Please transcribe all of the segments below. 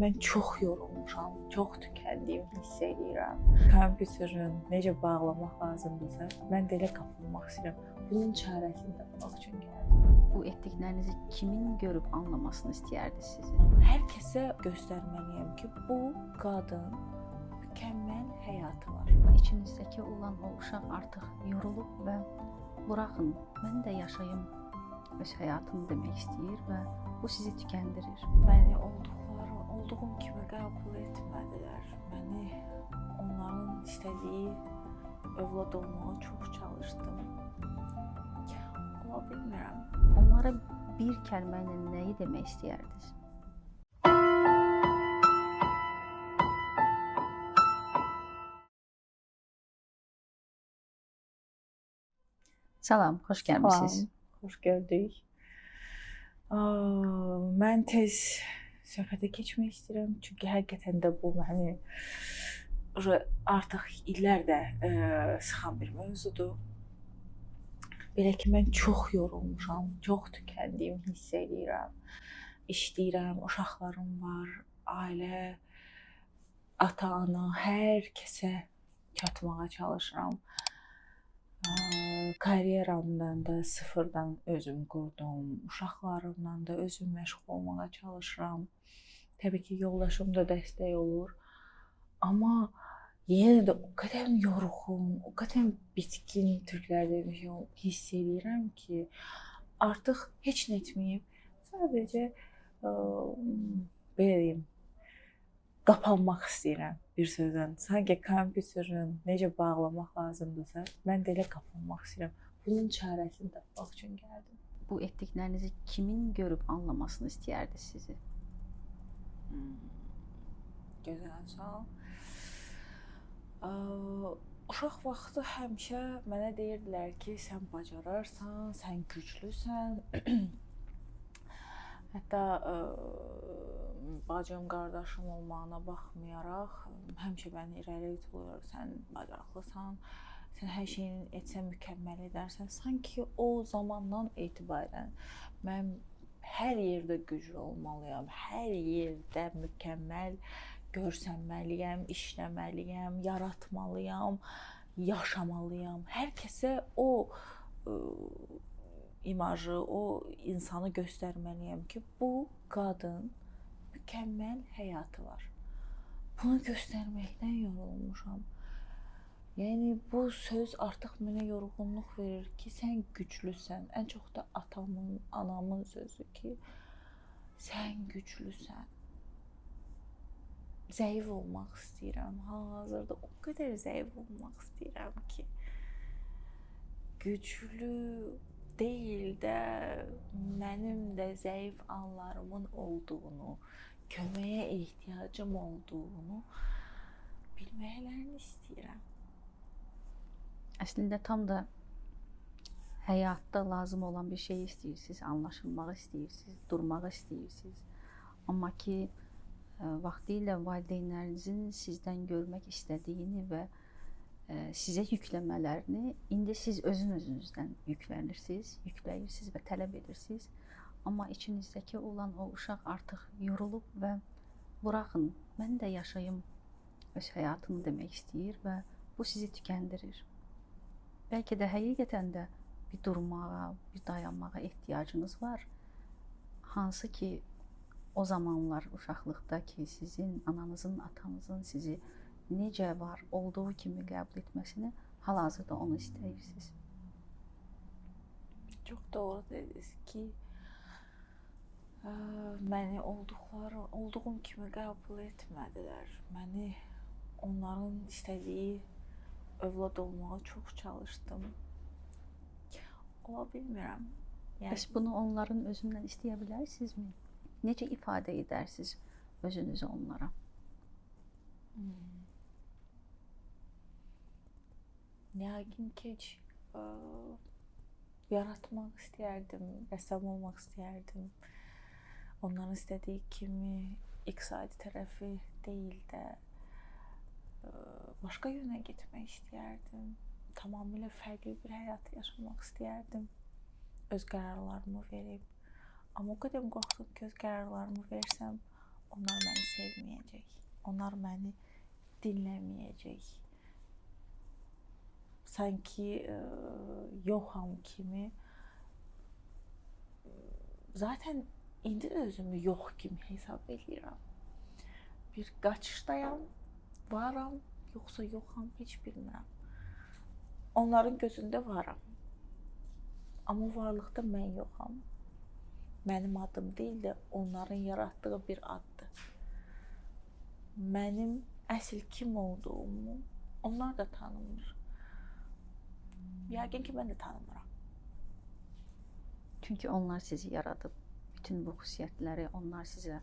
mən çox yorulmuşam, çox tükəndiyimi hiss edirəm. Kompüterin necə bağlamaq lazımdırsa, mən də elə qapanmaq istəyirəm. Bunun çarəsini tapmaq üçün gəldim. Bu etdiklərinizi kimin görüb anlamasını istəyərdiniz sizi? Hər kəsə göstərməliyəm ki, bu qadın mükəmməl həyatı var. İçinizdəki olan o uşaq artıq yorulub və buraxın, mən də yaşayım öz həyatını demək istəyir və bu sizi tükəndirir. Məni olduğum kimi qəbul etmədilər. Məni onların istədiyi övlad olmağa çox çalışdım. Ola bilmirəm. Onlara bir kəlmə ilə nəyi demək istəyərdiniz? Salam, xoş gəlmisiniz. Xoş gördük. Mən tez söhbətə keçmək istəyirəm, çünki həqiqətən də bu məni artıq illərdir sıxan bir mövzudur. Belə ki, mən çox yorulmuşam, çox tükəndiyimi hiss edirəm. İşləyirəm, uşaqlarım var, ailə, ata-ana, hər kəsə çatmağa çalışıram. Karyeramdan da sıfırdan özüm qurdum, uşaqlarımla da özüm məşğul olmağa çalışıram. Təbii ki, yoldaşım da dəstək olur. Amma yenə də o qədər yorğun, o qədər bitkin türklər demişəm, hiss edirəm ki, artıq heç nə etməyib. Sadəcə belə deyim, qapanmaq istəyirəm bir sözlə. Sanki kompüterin necə bağlamaq lazımdırsa, mən də elə qapanmaq istəyirəm. Bunun çarəsini tapmaq üçün gəldim. Bu etdiklərinizi kimin görüb anlamasını istəyərdiniz sizi? Gözəl sual. Uşaq vaxtı həmişə mənə deyirdilər ki, sən bacararsan, sən güclüsən. Hətta bacım, qardaşım olmağına baxmayaraq, həmişə məni irəli itirirlər, sən bacarıqlısan, sən hər şeyini etsən mükəmməl edərsən. Sanki o zamandan etibarən mən hər yerdə güclü olmalıyam, hər yerdə mükəmməl görsənməliyəm, işləməliyəm, yaratmalıyam, yaşamalıyam. Hər kəsə o imajı, o insanı göstərməliyəm ki, bu qadın mükəmməl həyatı var. Bunu göstərməkdən yorulmuşam. Yəni bu söz artıq mənə yorğunluq verir ki, sən güclüsən. Ən çox da atamın, anamın sözü ki, sən güclüsən. Zəif olmaq istəyirəm. Hal-hazırda o qədər zəif olmaq istəyirəm ki, güclü deyil də mənim də zəif anlarımın olduğunu, köməyə ehtiyacım olduğunu bilməklərini istəyirəm. Əslində tam da həyatda lazım olan bir şey istəyirsiniz, anlaşılmaq istəyirsiniz, durmaq istəyirsiniz. Amma ki, vaxtilə valideynlərinizin sizdən görmək istədiyini və sizə yükləmələrini indi siz özünüzdən yükləyirsiniz və tələb edirsiniz. Amma içinizdəki olan o uşaq artıq yorulub və buraxın, mən də yaşayım öz həyatını demək istəyir və bu sizi tükəndirir. Bəlkə də həqiqətən də bir durmağa, bir dayanmağa ehtiyacınız var. Hansı ki, o zamanlar uşaqlıqda ki, sizin ananızın, atanızın sizi necə var, olduğu kimi qəbul etməsini hal-hazırda onu istəyirsiniz. Çox doğru dediniz ki, məni olduğum kimi qəbul etmədilər. Məni onların istədiyi övlad olmağa çox çalışdım. Ola bilmirəm. Bəs bunu onların özündən istəyə bilərsinizmi? Necə ifadə edərsiniz özünüzü onlara? Yəqin ki, yaratmaq istəyərdim, rəssam olmaq istəyərdim. Onların istədiyi kimi iqtisadi tərəfi deyil də başqa yönə getmək istəyərdim. Tamamilə fərqli bir həyat yaşamaq istəyərdim. Öz qərarlarımı verib. Amma o qədər qorxdum ki, öz qərarlarımı versəm, onlar məni sevməyəcək. Onlar məni dinləməyəcək. Sanki yoxam kimi. Zaten indi də özümü yox kimi hesab edirəm. Bir qaçışdayam, varam, yoxsa yoxam, heç bilmirəm. Onların gözündə varam. Amma varlıqda mən yoxam. Mənim adım deyil də onların yaratdığı bir addır. Mənim əsl kim olduğumu onlar da tanımır. Yəqin ki, mən də tanımıram. Çünki onlar sizi yaradıb. Bütün bu xüsusiyyətləri onlar sizə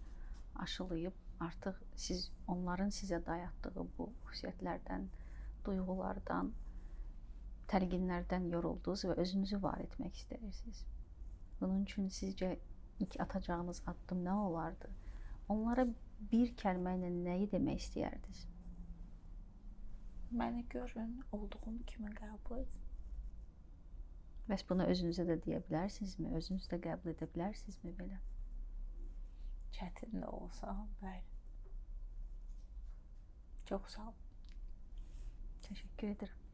aşılayıb. Artıq siz onların sizə dayatdığı bu xüsusiyyətlərdən, duyğulardan, təlqinlərdən yoruldunuz və özünüzü var etmək istəyirsiniz. Bunun üçün sizcə ilk atacağınız addım nə olardı? Onlara bir kəlmə ilə nəyi demək istəyərdiniz? Məni görün, olduğum kimi qəbul edin. Bəs bunu özünüzə də deyə bilərsinizmi? Özünüz də qəbul edə bilərsinizmi belə? Çətin də olsa, bəli. Çox sağ olun. Təşəkkür edirəm.